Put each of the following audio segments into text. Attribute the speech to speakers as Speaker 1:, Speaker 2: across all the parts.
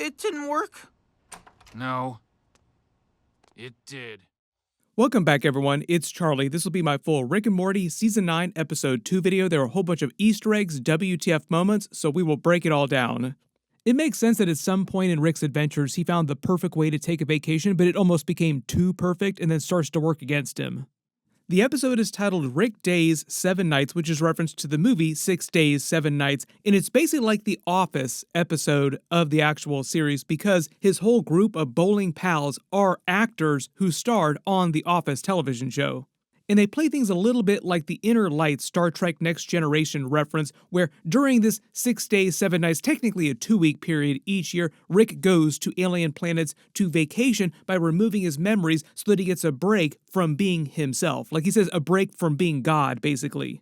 Speaker 1: It didn't work.
Speaker 2: No, it did.
Speaker 3: Welcome back, everyone. It's Charlie. This will be my full Rick and Morty Season 9, Episode 2 video. There are a whole bunch of Easter eggs, WTF moments, so we will break it all down. It makes sense that at some point in Rick's adventures, he found the perfect way to take a vacation, but it almost became too perfect and then starts to work against him. The episode is titled Rick Days 7 Nights, which is reference to the movie 6 Days, 7 Nights, and it's basically like the Office episode of the actual series because his whole group of bowling pals are actors who starred on the Office television show. And they play things a little bit like the Inner Light Star Trek Next Generation reference, where during this 6 days, 7 nights, technically a 2-week period each year, Rick goes to alien planets to vacation by removing his memories so that he gets a break from being himself. Like he says, a break from being God, basically.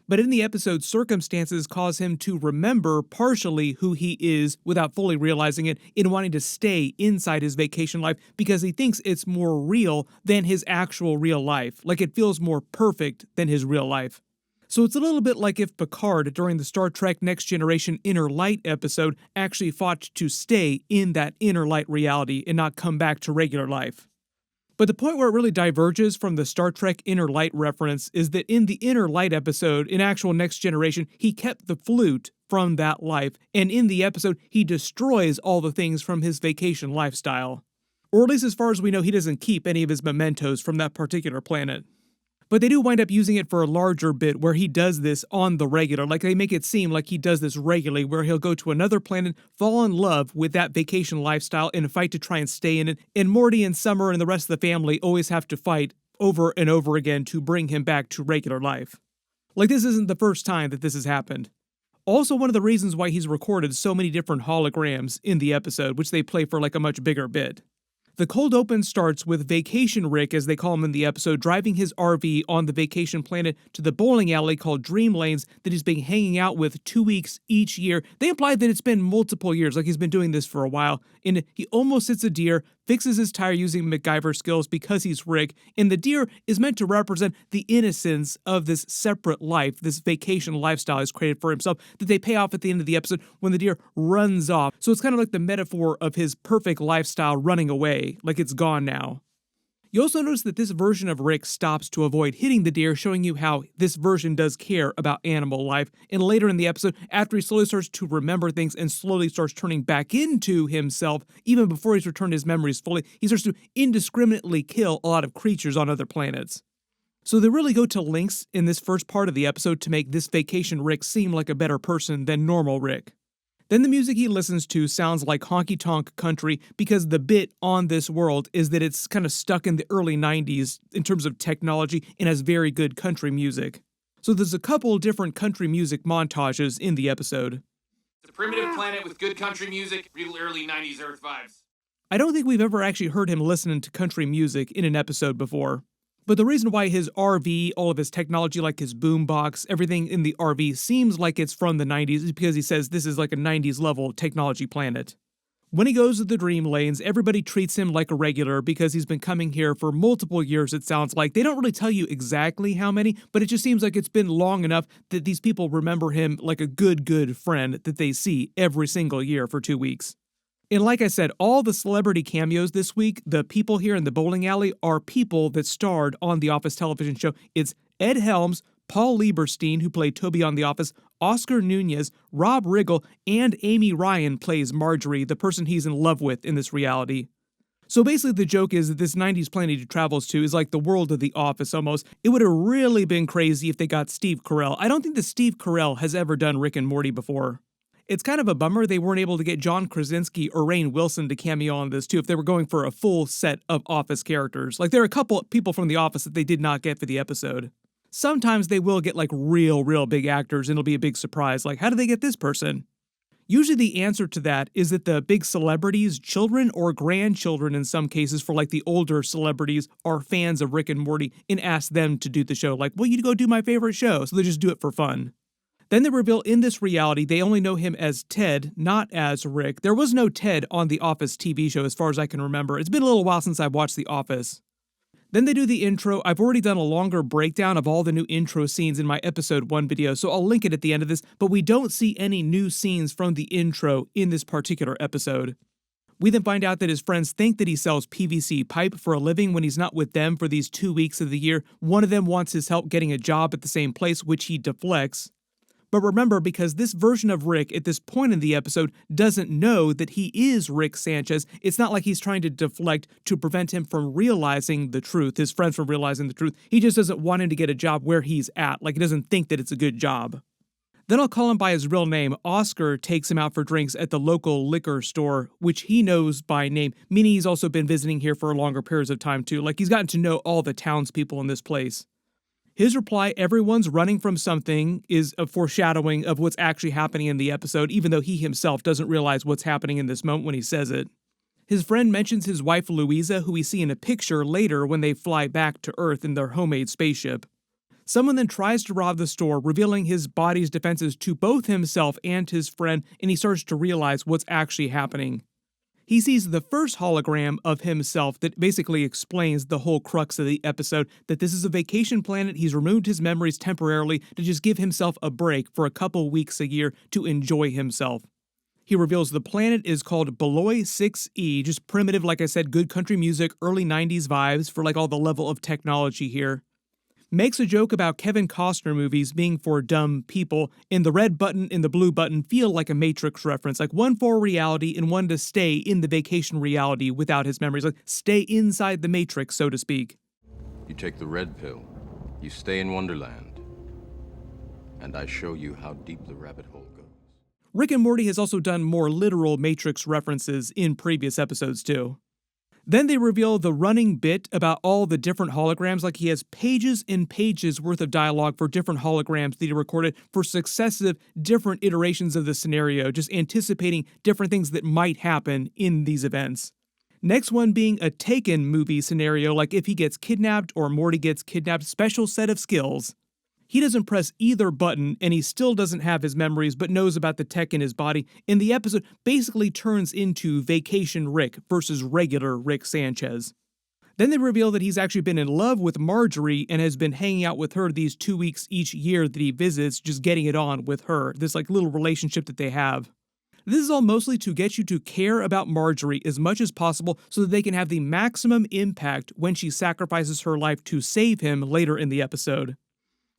Speaker 3: But in the episode, circumstances cause him to remember partially who he is without fully realizing it in wanting to stay inside his vacation life because he thinks it's more real than his actual real life. Like it feels more perfect than his real life. So it's a little bit like if Picard, during the Star Trek Next Generation Inner Light episode, actually fought to stay in that inner light reality and not come back to regular life. But the point where it really diverges from the Star Trek Inner Light reference is that in the Inner Light episode, in actual Next Generation, he kept the flute from that life, and in the episode, he destroys all the things from his vacation lifestyle. Or at least as far as we know, he doesn't keep any of his mementos from that particular planet. But they do wind up using it for a larger bit where he does this on the regular. Like they make it seem like he does this regularly where he'll go to another planet, fall in love with that vacation lifestyle and fight to try and stay in it. And Morty and Summer and the rest of the family always have to fight over and over again to bring him back to regular life. Like this isn't the first time that this has happened. Also one of the reasons why he's recorded so many different holograms in the episode, which they play for like a much bigger bit. The cold open starts with Vacation Rick, as they call him in the episode, driving his RV on the vacation planet to the bowling alley called Dream Lanes that he's been hanging out with 2 weeks each year. They imply that it's been multiple years, like he's been doing this for a while, and he almost hits a deer, fixes his tire using MacGyver skills because he's Rick, and the deer is meant to represent the innocence of this separate life, this vacation lifestyle he's created for himself, that they pay off at the end of the episode when the deer runs off. So it's kind of like the metaphor of his perfect lifestyle running away, like it's gone now. You also notice that this version of Rick stops to avoid hitting the deer, showing you how this version does care about animal life. And later in the episode, after he slowly starts to remember things and slowly starts turning back into himself, even before he's returned his memories fully, he starts to indiscriminately kill a lot of creatures on other planets. So they really go to lengths in this first part of the episode to make this vacation Rick seem like a better person than normal Rick. Then the music he listens to sounds like honky-tonk country because the bit on this world is that it's kind of stuck in the early 90s in terms of technology and has very good country music. So there's a couple different country music montages in the episode.
Speaker 2: It's a primitive planet with good country music, real early 90s Earth vibes.
Speaker 3: I don't think we've ever actually heard him listening to country music in an episode before. But the reason why his RV, all of his technology like his boombox, everything in the RV seems like it's from the 90s is because he says this is like a 90s level technology planet. When he goes to the Dream Lanes, everybody treats him like a regular because he's been coming here for multiple years, it sounds like. They don't really tell you exactly how many, but it just seems like it's been long enough that these people remember him like a good friend that they see every single year for 2 weeks. And like I said, all the celebrity cameos this week, the people here in the bowling alley, are people that starred on the Office television show. It's Ed Helms, Paul Lieberstein, who played Toby on The Office, Oscar Nunez, Rob Riggle, and Amy Ryan plays Marjorie, the person he's in love with in this reality. So basically the joke is that this 90s planet he travels to is like the world of The Office almost. It would have really been crazy if they got Steve Carell. I don't think that Steve Carell has ever done Rick and Morty before. It's kind of a bummer they weren't able to get John Krasinski or Rainn Wilson to cameo on this too if they were going for a full set of Office characters. Like there are a couple people from The Office that they did not get for the episode. Sometimes they will get like real big actors and it'll be a big surprise. Like how did they get this person? Usually the answer to that is that the big celebrities, children or grandchildren in some cases for like the older celebrities, are fans of Rick and Morty and ask them to do the show. Like, well, you go do my favorite show. So they just do it for fun. Then they reveal in this reality they only know him as Ted, not as Rick. There was no Ted on the Office TV show as far as I can remember. It's been a little while since I've watched The Office. Then they do the intro. I've already done a longer breakdown of all the new intro scenes in my episode 1 video, so I'll link it at the end of this, but we don't see any new scenes from the intro in this particular episode. We then find out that his friends think that he sells PVC pipe for a living when he's not with them for these 2 weeks of the year. One of them wants his help getting a job at the same place, which he deflects. But remember, because this version of Rick at this point in the episode doesn't know that he is Rick Sanchez, it's not like he's trying to deflect to prevent him from realizing the truth, his friends from realizing the truth. He just doesn't want him to get a job where he's at, like he doesn't think that it's a good job. Then I'll call him by his real name. Oscar takes him out for drinks at the local liquor store, which he knows by name, meaning he's also been visiting here for longer periods of time too. Like he's gotten to know all the townspeople in this place. His reply, "Everyone's running from something," is a foreshadowing of what's actually happening in the episode, even though he himself doesn't realize what's happening in this moment when he says it. His friend mentions his wife Louisa, who we see in a picture later when they fly back to Earth in their homemade spaceship. Someone then tries to rob the store, revealing his body's defenses to both himself and his friend, and he starts to realize what's actually happening. He sees the first hologram of himself that basically explains the whole crux of the episode, that this is a vacation planet. He's removed his memories temporarily to just give himself a break for a couple weeks a year to enjoy himself. He reveals the planet is called Beloy 6E, just primitive, like I said, good country music, early 90s vibes for like all the level of technology here. Makes a joke about Kevin Costner movies being for dumb people, and the red button and the blue button feel like a Matrix reference, like one for reality and one to stay in the vacation reality without his memories, like stay inside the Matrix, so to speak.
Speaker 1: You take the red pill, you stay in Wonderland, and I show you how deep the rabbit hole goes.
Speaker 3: Rick and Morty has also done more literal Matrix references in previous episodes too. Then they reveal the running bit about all the different holograms, like he has pages and pages worth of dialogue for different holograms that he recorded for successive different iterations of the scenario, just anticipating different things that might happen in these events. Next one being a Taken movie scenario, like if he gets kidnapped or Morty gets kidnapped, special set of skills. He doesn't press either button, and he still doesn't have his memories, but knows about the tech in his body, and the episode basically turns into Vacation Rick versus regular Rick Sanchez. Then they reveal that he's actually been in love with Marjorie and has been hanging out with her these 2 weeks each year that he visits, just getting it on with her, this like little relationship that they have. This is all mostly to get you to care about Marjorie as much as possible so that they can have the maximum impact when she sacrifices her life to save him later in the episode.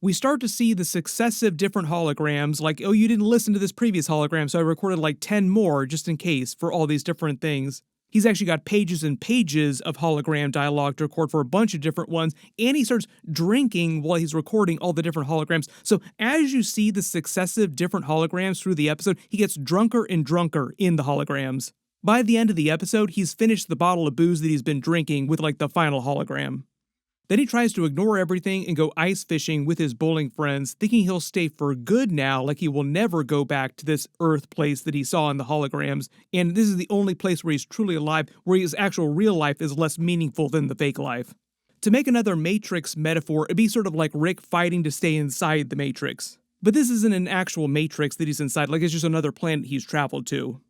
Speaker 3: We start to see the successive different holograms, like, oh, you didn't listen to this previous hologram, so I recorded like 10 more just in case for all these different things. He's actually got pages and pages of hologram dialogue to record for a bunch of different ones, and he starts drinking while he's recording all the different holograms. So as you see the successive different holograms through the episode, he gets drunker and drunker in the holograms. By the end of the episode, he's finished the bottle of booze that he's been drinking with like the final hologram. Then he tries to ignore everything and go ice fishing with his bowling friends, thinking he'll stay for good now, like he will never go back to this Earth place that he saw in the holograms, and this is the only place where he's truly alive, where his actual real life is less meaningful than the fake life. To make another Matrix metaphor, it'd be sort of like Rick fighting to stay inside the Matrix. But this isn't an actual Matrix that he's inside, like it's just another planet he's traveled to.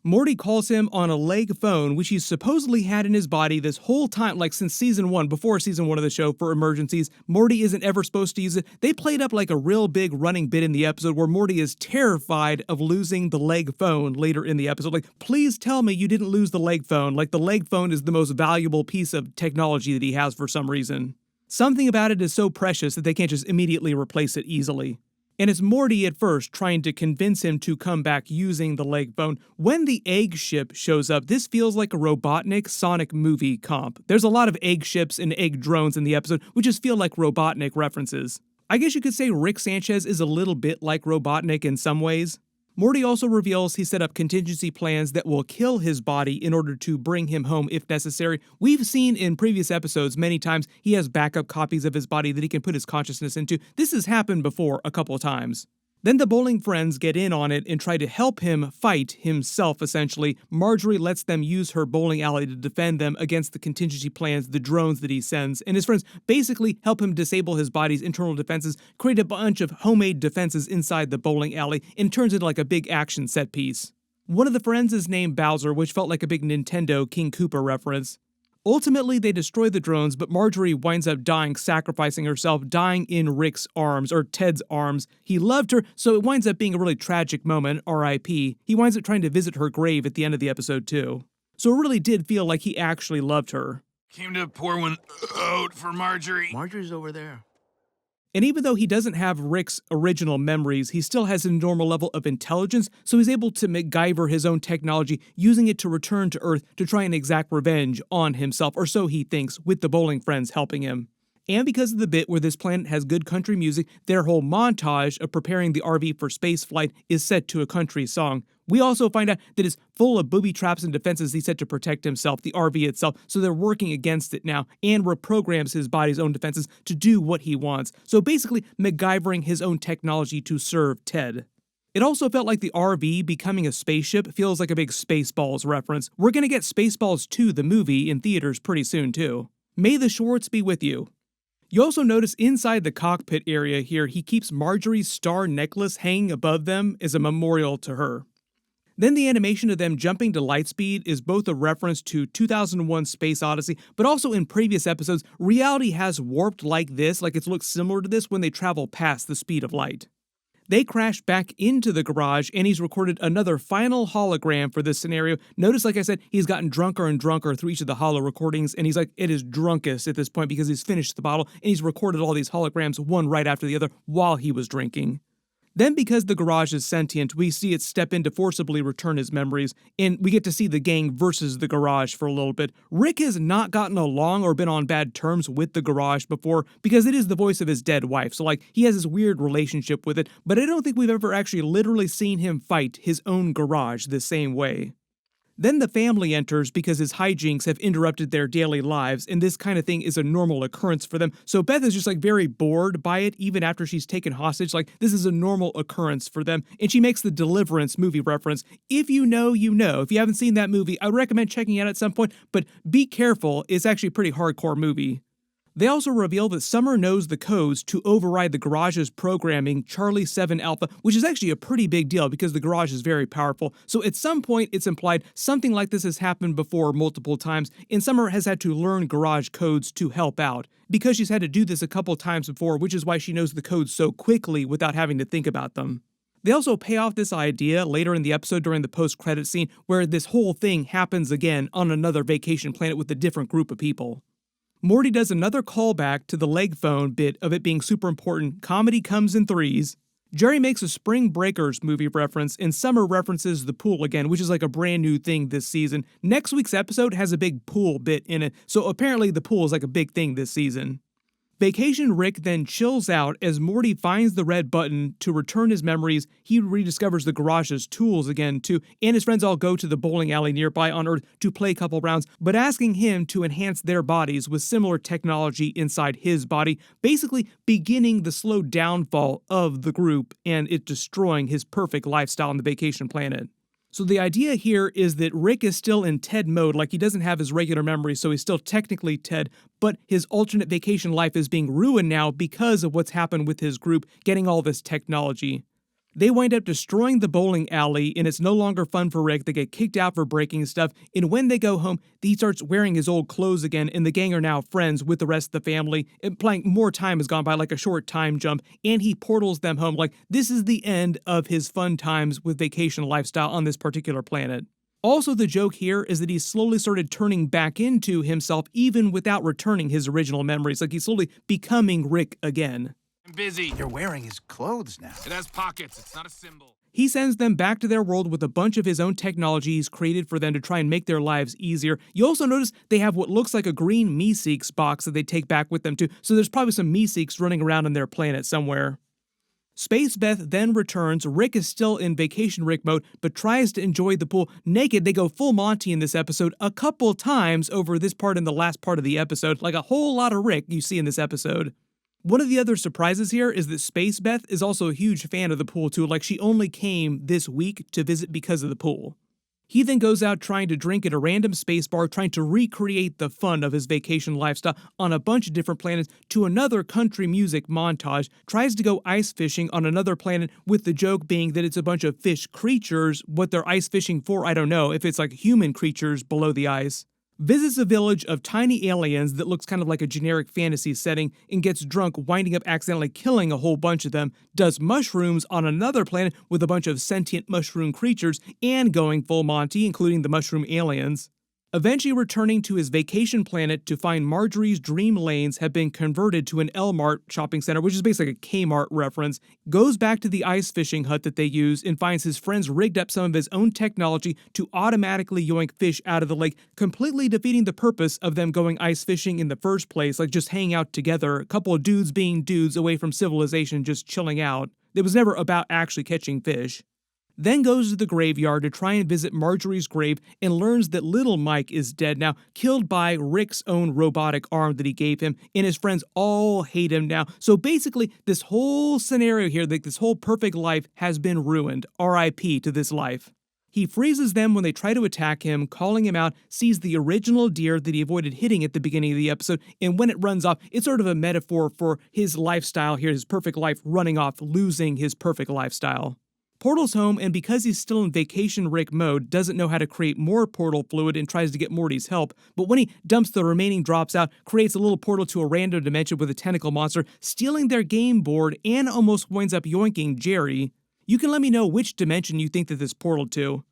Speaker 3: Morty calls him on a leg phone, which he's supposedly had in his body this whole time, like since season 1, before season 1 of the show, for emergencies. Morty isn't ever supposed to use it. They played up like a real big running bit in the episode where Morty is terrified of losing the leg phone later in the episode. Like, please tell me you didn't lose the leg phone. Like, the leg phone is the most valuable piece of technology that he has for some reason. Something about it is so precious that they can't just immediately replace it easily. And it's Morty at first trying to convince him to come back using the leg phone. When the egg ship shows up, this feels like a Robotnik Sonic movie comp. There's a lot of egg ships and egg drones in the episode, which just feel like Robotnik references. I guess you could say Rick Sanchez is a little bit like Robotnik in some ways. Morty also reveals he set up contingency plans that will kill his body in order to bring him home if necessary. We've seen in previous episodes many times he has backup copies of his body that he can put his consciousness into. This has happened before a couple of times. Then the bowling friends get in on it and try to help him fight himself, essentially. Marjorie lets them use her bowling alley to defend them against the contingency plans, the drones that he sends, and his friends basically help him disable his body's internal defenses, create a bunch of homemade defenses inside the bowling alley, and turns into like a big action set piece. One of the friends is named Bowser, which felt like a big Nintendo King Koopa reference. Ultimately, they destroy the drones, but Marjorie winds up dying, sacrificing herself, dying in Rick's arms, or Ted's arms. He loved her, so it winds up being a really tragic moment, R.I.P. He winds up trying to visit her grave at the end of the episode, too. So it really did feel like he actually loved her.
Speaker 4: Came to pour one out for Marjorie.
Speaker 5: Marjorie's over there.
Speaker 3: And even though he doesn't have Rick's original memories, he still has a normal level of intelligence, so he's able to MacGyver his own technology, using it to return to Earth to try and exact revenge on himself, or so he thinks, with the bowling friends helping him. And because of the bit where this planet has good country music, their whole montage of preparing the RV for spaceflight is set to a country song. We also find out that it's full of booby traps and defenses he set to protect himself, the RV itself, so they're working against it now, and reprograms his body's own defenses to do what he wants. So basically, MacGyvering his own technology to serve Ted. It also felt like the RV becoming a spaceship feels like a big Spaceballs reference. We're gonna get Spaceballs 2, the movie, in theaters pretty soon too. May the Schwartz be with you. You also notice inside the cockpit area here, he keeps Marjorie's star necklace hanging above them as a memorial to her. Then the animation of them jumping to lightspeed is both a reference to 2001 Space Odyssey, but also in previous episodes, reality has warped like this, like it's looked similar to this when they travel past the speed of light. They crash back into the garage, and he's recorded another final hologram for this scenario. Notice, like I said, he's gotten drunker and drunker through each of the holo recordings, and he's like at his drunkest at this point because he's finished the bottle, and he's recorded all these holograms one right after the other while he was drinking. Then, because the garage is sentient, we see it step in to forcibly return his memories, and we get to see the gang versus the garage for a little bit. Rick has not gotten along or been on bad terms with the garage before, because it is the voice of his dead wife, so like, he has this weird relationship with it, but I don't think we've ever actually literally seen him fight his own garage the same way. Then the family enters because his hijinks have interrupted their daily lives, and this kind of thing is a normal occurrence for them. So Beth is just like very bored by it, even after she's taken hostage. Like, this is a normal occurrence for them. And she makes the Deliverance movie reference. If you know, you know. If you haven't seen that movie, I would recommend checking it out at some point, but be careful, it's actually a pretty hardcore movie. They also reveal that Summer knows the codes to override the garage's programming Charlie 7 Alpha, which is actually a pretty big deal because the garage is very powerful. So at some point, it's implied something like this has happened before multiple times, and Summer has had to learn garage codes to help out. Because she's had to do this a couple times before, which is why she knows the codes so quickly without having to think about them. They also pay off this idea later in the episode during the post-credit scene, where this whole thing happens again on another vacation planet with a different group of people. Morty does another callback to the leg phone bit of it being super important. Comedy comes in threes. Jerry makes a Spring Breakers movie reference, and Summer references the pool again, which is like a brand new thing this season. Next week's episode has a big pool bit in it, so apparently the pool is like a big thing this season. Vacation Rick then chills out as Morty finds the red button to return his memories. He rediscovers the garage's tools again too, and his friends all go to the bowling alley nearby on Earth to play a couple rounds, but asking him to enhance their bodies with similar technology inside his body, basically beginning the slow downfall of the group and it destroying his perfect lifestyle on the vacation planet. So the idea here is that Rick is still in Ted mode, like he doesn't have his regular memories, so he's still technically Ted, but his alternate vacation life is being ruined now because of what's happened with his group getting all this technology. They wind up destroying the bowling alley, and it's no longer fun for Rick. They get kicked out for breaking stuff, and when they go home, he starts wearing his old clothes again, and the gang are now friends with the rest of the family, implying more time has gone by, like a short time jump, and he portals them home, like this is the end of his fun times with vacation lifestyle on this particular planet. Also, the joke here is that he's slowly started turning back into himself, even without returning his original memories, like he's slowly becoming Rick again.
Speaker 4: I'm busy.
Speaker 5: You're wearing his clothes now.
Speaker 4: It has pockets. It's not a symbol.
Speaker 3: He sends them back to their world with a bunch of his own technologies created for them to try and make their lives easier. You also notice they have what looks like a green Meeseeks box that they take back with them too, so there's probably some Meeseeks running around on their planet somewhere. Space Beth then returns. Rick is still in Vacation Rick mode, but tries to enjoy the pool naked. They go full Monty in this episode a couple times over this part and the last part of the episode, like a whole lot of Rick you see in this episode. One of the other surprises here is that Space Beth is also a huge fan of the pool too, like she only came this week to visit because of the pool. He then goes out trying to drink at a random space bar, trying to recreate the fun of his vacation lifestyle on a bunch of different planets to another country music montage, tries to go ice fishing on another planet with the joke being that it's a bunch of fish creatures. What they're ice fishing for, I don't know, if it's like human creatures below the ice. Visits a village of tiny aliens that looks kind of like a generic fantasy setting and gets drunk, winding up accidentally killing a whole bunch of them, does mushrooms on another planet with a bunch of sentient mushroom creatures, and going full Monty, including the mushroom aliens. Eventually returning to his vacation planet to find Marjorie's dream lanes have been converted to an L-Mart shopping center, which is basically a Kmart reference, goes back to the ice fishing hut that they use and finds his friends rigged up some of his own technology to automatically yoink fish out of the lake, completely defeating the purpose of them going ice fishing in the first place, like just hanging out together, a couple of dudes being dudes away from civilization just chilling out. It was never about actually catching fish. Then goes to the graveyard to try and visit Marjorie's grave and learns that little Mike is dead now, killed by Rick's own robotic arm that he gave him, and his friends all hate him now. So basically, this whole scenario here, this whole perfect life has been ruined. R.I.P. to this life. He freezes them when they try to attack him, calling him out, sees the original deer that he avoided hitting at the beginning of the episode, and when it runs off, it's sort of a metaphor for his lifestyle here, his perfect life running off, losing his perfect lifestyle. Portals home, and because he's still in Vacation Rick mode, doesn't know how to create more portal fluid and tries to get Morty's help, but when he dumps the remaining drops out, creates a little portal to a random dimension with a tentacle monster, stealing their game board, and almost winds up yoinking Jerry. You can let me know which dimension you think that this portaled to.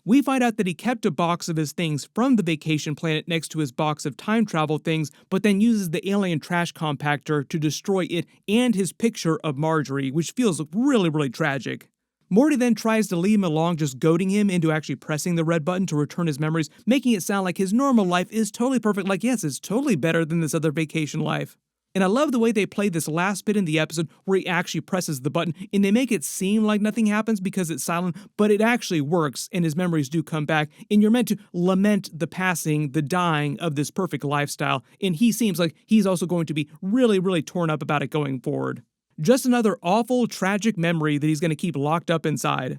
Speaker 3: We find out that he kept a box of his things from the vacation planet next to his box of time travel things, but then uses the alien trash compactor to destroy it and his picture of Marjorie, which feels really, really tragic. Morty then tries to lead him along, just goading him into actually pressing the red button to return his memories, making it sound like his normal life is totally perfect, like yes, it's totally better than this other vacation life. And I love the way they play this last bit in the episode where he actually presses the button, and they make it seem like nothing happens because it's silent, but it actually works, and his memories do come back, and you're meant to lament the passing, the dying of this perfect lifestyle, and he seems like he's also going to be really, really torn up about it going forward. Just another awful, tragic memory that he's going to keep locked up inside.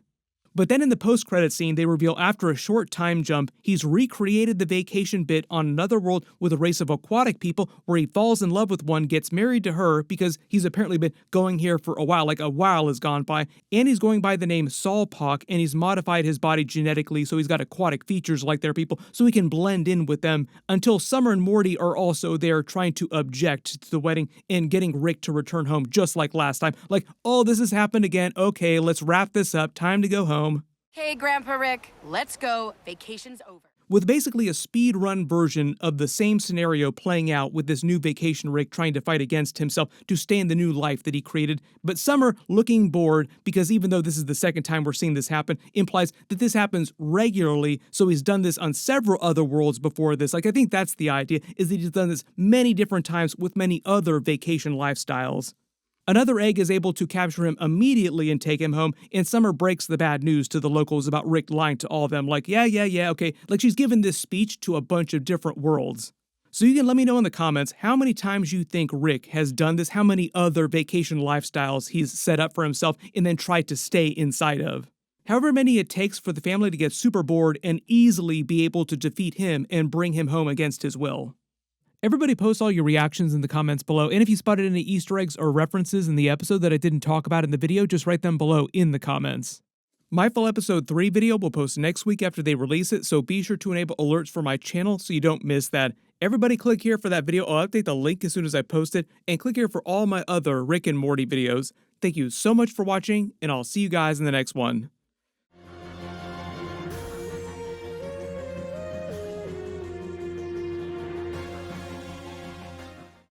Speaker 3: But then in the post-credit scene, they reveal after a short time jump, he's recreated the vacation bit on another world with a race of aquatic people where he falls in love with one, gets married to her because he's apparently been going here for a while, like a while has gone by, and he's going by the name Solpock, and he's modified his body genetically so he's got aquatic features like their people so he can blend in with them until Summer and Morty are also there trying to object to the wedding and getting Rick to return home just like last time. Like, oh, this has happened again. Okay, let's wrap this up. Time to go home.
Speaker 6: Hey, Grandpa Rick, let's go. Vacation's over.
Speaker 3: With basically a speed run version of the same scenario playing out with this new Vacation Rick trying to fight against himself to stay in the new life that he created, but Summer looking bored because even though this is the second time we're seeing this happen, implies that this happens regularly, so he's done this on several other worlds before this. Like, I think that's the idea, is that he's done this many different times with many other vacation lifestyles. Another egg is able to capture him immediately and take him home, and Summer breaks the bad news to the locals about Rick lying to all of them, like, yeah, okay, like she's given this speech to a bunch of different worlds. So you can let me know in the comments how many times you think Rick has done this, how many other vacation lifestyles he's set up for himself and then tried to stay inside of. However many it takes for the family to get super bored and easily be able to defeat him and bring him home against his will. Everybody post all your reactions in the comments below, and if you spotted any Easter eggs or references in the episode that I didn't talk about in the video, just write them below in the comments. My full episode 3 video will post next week after they release it, so be sure to enable alerts for my channel so you don't miss that. Everybody click here for that video. I'll update the link as soon as I post it, and click here for all my other Rick and Morty videos. Thank you so much for watching, and I'll see you guys in the next one.